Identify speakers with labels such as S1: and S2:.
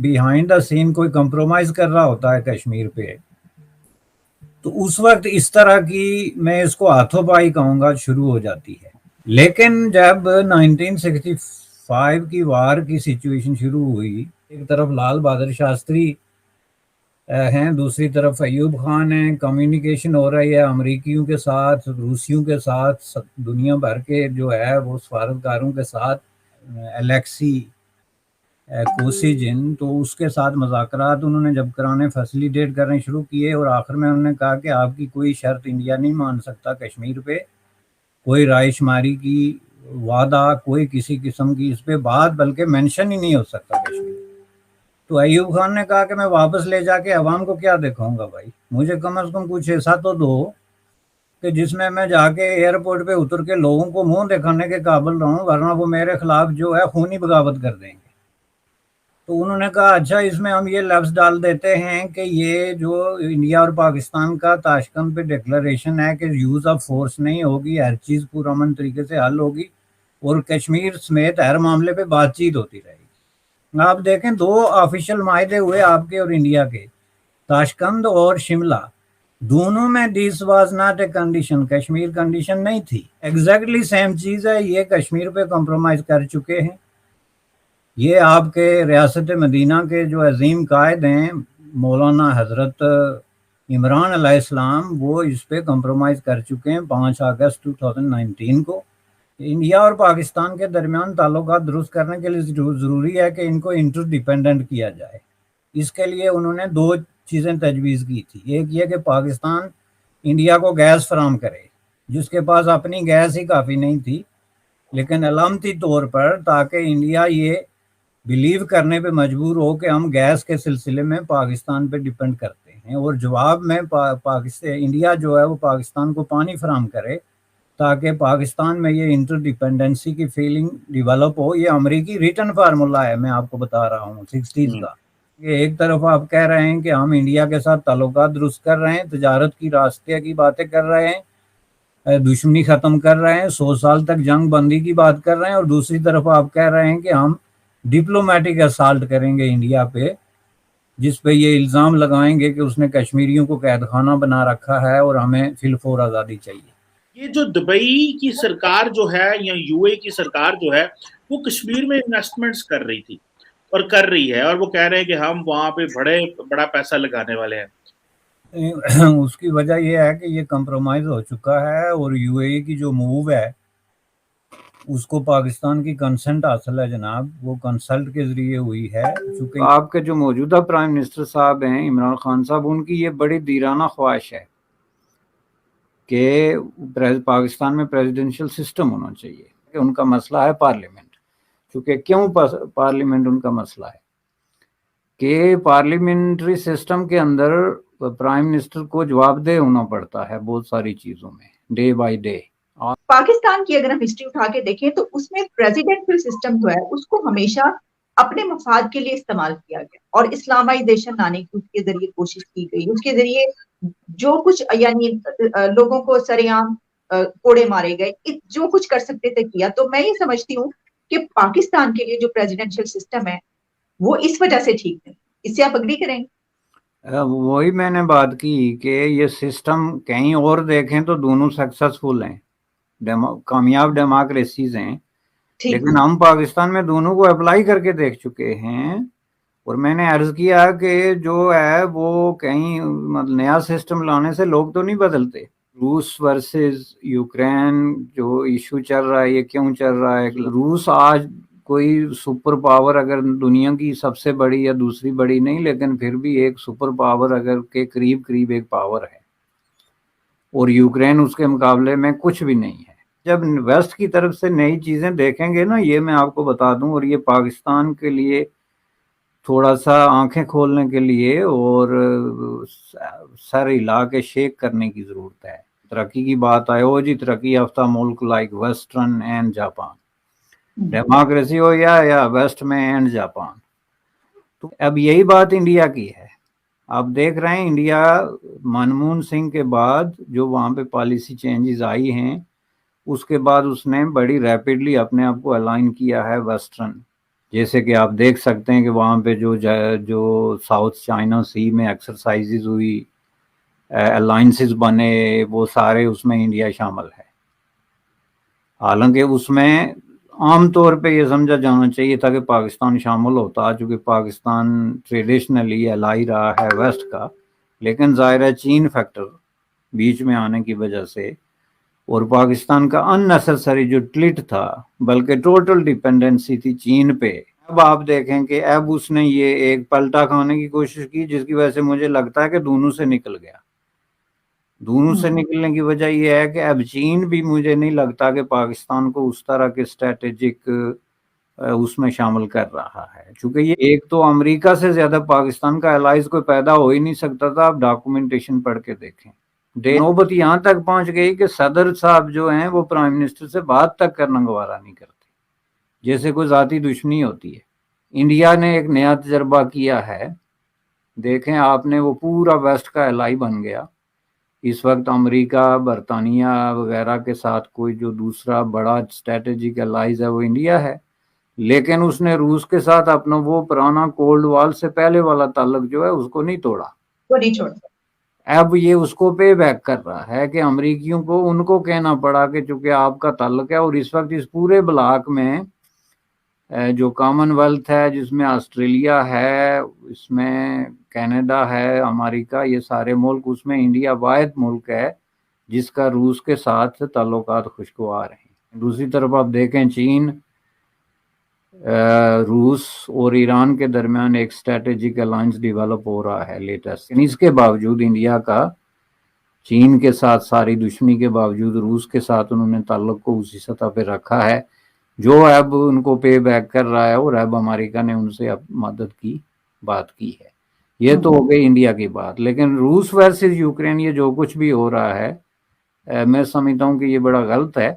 S1: Behind the سین کوئی compromise کر رہا ہوتا ہے کشمیر پہ، تو اس وقت اس طرح کی میں اس کو ہاتھوں پائی کہوں گا شروع ہو جاتی ہے. لیکن جب 1965 کی وار کی سچویشن شروع ہوئی، ایک طرف لال بہادر شاستری ہیں، دوسری طرف ایوب خان ہیں، کمیونیکیشن ہو رہی ہے امریکیوں کے ساتھ، روسیوں کے ساتھ، دنیا بھر کے جو ہے وہ سفارتکاروں کے ساتھ، الیکسی کوسیجن، تو اس کے ساتھ مذاکرات انہوں نے جب کرانے فیسیلیٹیٹ کرنے شروع کیے، اور آخر میں انہوں نے کہا کہ آپ کی کوئی شرط انڈیا نہیں مان سکتا کشمیر پہ، کوئی رائے شماری کی وعدہ، کوئی کسی قسم کی اس پہ بات، بلکہ مینشن ہی نہیں ہو سکتا کشمیر. تو ایوب خان نے کہا کہ میں واپس لے جا کے عوام کو کیا دکھاؤں گا بھائی، مجھے کم از کم کچھ ایسا تو دو کہ جس میں میں جا کے ایئرپورٹ پہ اتر کے لوگوں کو منہ دکھانے کے قابل رہوں، ورنہ وہ میرے خلاف جو ہے خونی بغاوت کر دیں گے. تو انہوں نے کہا اچھا اس میں ہم یہ لفظ ڈال دیتے ہیں کہ یہ جو انڈیا اور پاکستان کا تاشکند پہ ڈکلریشن ہے کہ یوز آف فورس نہیں ہوگی، ہر چیز پرامن طریقے سے حل ہوگی، اور کشمیر سمیت ہر معاملے پہ بات چیت ہوتی رہے گی. آپ دیکھیں 2 آفیشیل معاہدے ہوئے آپ کے اور انڈیا کے، تاشکند اور شملہ، دونوں میں this was not a condition, Kashmir condition نہیں تھی. ایگزیکٹلی سیم چیز ہے، یہ کشمیر پہ کمپرومائز کر چکے ہیں. یہ آپ کے ریاست مدینہ کے جو عظیم قائد ہیں مولانا حضرت عمران علیہ السلام، وہ اس پہ کمپرومائز کر چکے ہیں 5 اگست 2019 کو. انڈیا اور پاکستان کے درمیان تعلقات درست کرنے کے لیے ضروری ہے کہ ان کو انٹر ڈیپینڈنٹ کیا جائے. اس کے لیے انہوں نے 2 چیزیں تجویز کی تھی. ایک یہ کہ پاکستان انڈیا کو گیس فراہم کرے، جس کے پاس اپنی گیس ہی کافی نہیں تھی، لیکن علامتی طور پر تاکہ انڈیا یہ بلیو کرنے پہ مجبور ہو کہ ہم گیس کے سلسلے میں پاکستان پہ ڈیپینڈ کرتے ہیں، اور جواب میں انڈیا جو ہے وہ پاکستان کو پانی فراہم کرے تاکہ پاکستان میں یہ انٹر ڈیپینڈنسی کی فیلنگ ڈیولپ ہو. یہ امریکی ریٹن فارمولا ہے، میں آپ کو بتا رہا ہوں 60s کا. کہ ایک طرف آپ کہہ رہے ہیں کہ ہم انڈیا کے ساتھ تعلقات درست کر رہے ہیں، تجارت کی راستے کی باتیں کر رہے ہیں، دشمنی ختم کر رہے ہیں، 100 سال تک جنگ بندی کی بات کر رہے ہیں، اور دوسری طرف آپ کہہ رہے ہیں کہ ہم ڈپلومیٹک اسالٹ کریں گے انڈیا پہ، جس پہ یہ الزام لگائیں گے کہ اس نے کشمیریوں کو قید خانہ بنا رکھا ہے اور ہمیں فی الفور آزادی چاہیے.
S2: یہ جو دبئی کی سرکار جو ہے یا یو اے کی سرکار جو ہے وہ کشمیر میں انویسٹمنٹس کر رہی تھی اور کر رہی ہے، اور وہ کہہ رہے ہیں کہ ہم وہاں پہ بڑا پیسہ لگانے والے ہیں.
S1: اس کی وجہ یہ ہے کہ یہ کمپرومائز ہو چکا ہے، اور یو اے کی جو موو ہے اس کو پاکستان کی کنسنٹ حاصل ہے جناب، وہ کنسلٹ کے ذریعے ہوئی ہے. چونکہ آپ کے جو موجودہ پرائم منسٹر صاحب ہیں عمران خان صاحب، ان کی یہ بڑی دیرانہ خواہش ہے کہ پاکستان میں پریزیڈنشل سسٹم ہونا چاہیے، کہ ان کا مسئلہ ہے پارلیمنٹ. چونکہ کیوں پارلیمنٹ ان کا مسئلہ ہے کہ پارلیمنٹری سسٹم کے اندر پرائم منسٹر کو جواب دہ ہونا پڑتا ہے بہت ساری چیزوں میں، ڈے بائی ڈے.
S3: پاکستان کی اگر ہم ہسٹری اٹھا کے دیکھیں تو اس میں پریزیڈنشل سسٹم جو ہے اس کو ہمیشہ اپنے مفاد کے لیے استعمال کیا گیا، اور اسلامائزیشن لانے کی اس کے ذریعے کوشش کی گئی. اس کے ذریعے جو کچھ یعنی لوگوں کو سرعام کوڑے مارے گئے، جو کچھ کر سکتے تھے کیا. تو میں یہ سمجھتی ہوں کہ پاکستان کے لیے جو پریزیڈنشل سسٹم ہے وہ اس وجہ سے ٹھیک ہے. اس سے آپ اگری کریں گے؟
S1: وہی میں نے بات کی کہ یہ سسٹم کہیں اور دیکھیں تو دونوں سکسیسفل ہیں، کامیاب ڈیموکریسیز ہیں، لیکن ہم پاکستان میں دونوں کو اپلائی کر کے دیکھ چکے ہیں. اور میں نے عرض کیا کہ جو ہے وہ کہیں نیا سسٹم لانے سے لوگ تو نہیں بدلتے. روس ورسز یوکرین جو ایشو چل رہا ہے، یہ کیوں چل رہا ہے؟ روس آج کوئی سپر پاور اگر دنیا کی سب سے بڑی یا دوسری بڑی نہیں، لیکن پھر بھی ایک سپر پاور اگر کے قریب ایک پاور ہے، اور یوکرین اس کے مقابلے میں کچھ بھی نہیں ہے. جب ویسٹ کی طرف سے نئی چیزیں دیکھیں گے نا، یہ میں آپ کو بتا دوں، اور یہ پاکستان کے لیے تھوڑا سا آنکھیں کھولنے کے لیے اور سر ہلا کے شیک کرنے کی ضرورت ہے. ترقی کی بات آئے ہو جی، ترقی یافتہ ملک like western and Japan, democracy ہو یا ویسٹ میں اینڈ جاپان. تو اب یہی بات انڈیا کی ہے. آپ دیکھ رہے ہیں انڈیا منموہن سنگھ کے بعد جو وہاں پہ پالیسی چینجز آئی ہیں، اس کے بعد اس نے بڑی ریپڈلی اپنے آپ کو الائن کیا ہے ویسٹرن. جیسے کہ آپ دیکھ سکتے ہیں کہ وہاں پہ جو ساؤتھ چائنا سی میں ایکسرسائزز ہوئی، الائنسز بنے، وہ سارے اس میں انڈیا شامل ہے. حالانکہ اس میں عام طور پہ یہ سمجھا جانا چاہیے تھا کہ پاکستان شامل ہوتا، چونکہ پاکستان ٹریڈیشنلی الائی رہا ہے ویسٹ کا، لیکن ظاہر ہے چین فیکٹر بیچ میں آنے کی وجہ سے اور پاکستان کا ان نیسسری جو ٹلٹ تھا، بلکہ ٹوٹل ڈیپینڈنسی تھی چین پہ. اب آپ دیکھیں کہ اب اس نے یہ ایک پلٹا کھانے کی کوشش کی، جس کی وجہ سے مجھے لگتا ہے کہ دونوں سے نکل گیا. دونوں سے نکلنے کی وجہ یہ ہے کہ اب چین بھی مجھے نہیں لگتا کہ پاکستان کو اس طرح کے اسٹریٹجک اس میں شامل کر رہا ہے، چونکہ یہ ایک تو امریکہ سے زیادہ پاکستان کا الائز کوئی پیدا ہو ہی نہیں سکتا تھا. آپ ڈاکومنٹیشن پڑھ کے دیکھیں. نوبت یہاں تک پہنچ گئی کہ صدر صاحب جو ہیں وہ پرائم منسٹر سے بات تک کرنا گوارا نہیں کرتے، جیسے کوئی ذاتی دشمنی ہوتی ہے. انڈیا نے ایک نیا تجربہ کیا ہے، دیکھیں آپ نے، وہ پورا ویسٹ کا الائی بن گیا. اس وقت امریکہ، برطانیہ وغیرہ کے ساتھ کوئی جو دوسرا بڑا اسٹریٹجک الائز ہے وہ انڈیا ہے، لیکن اس نے روس کے ساتھ اپنا وہ پرانا کولڈ وار سے پہلے والا تعلق جو ہے اس کو نہیں توڑا،
S3: وہ نہیں چھوڑ.
S1: اب یہ اس کو پے بیک کر رہا ہے کہ امریکیوں کو ان کو کہنا پڑا کہ چونکہ آپ کا تعلق ہے. اور اس وقت اس پورے بلاک میں جو کامن ویلتھ ہے، جس میں آسٹریلیا ہے، اس میں کینیڈا ہے، امریکہ، یہ سارے ملک، اس میں انڈیا واحد ملک ہے جس کا روس کے ساتھ تعلقات خوشگوار ہیں. دوسری طرف آپ دیکھیں چین، روس اور ایران کے درمیان ایک اسٹریٹجک الائنس ڈیولپ ہو رہا ہے لیٹسٹ. اس کے باوجود انڈیا کا چین کے ساتھ ساری دشمنی کے باوجود روس کے ساتھ انہوں نے تعلق کو اسی سطح پہ رکھا ہے جو اب ان کو پے بیک کر رہا ہے، اور اب امریکہ نے ان سے اب مدد کی بات کی ہے. یہ تو ہو گئی انڈیا کی بات. لیکن روس ورسز یوکرین یہ جو کچھ بھی ہو رہا ہے، میں سمجھتا ہوں کہ یہ بڑا غلط ہے.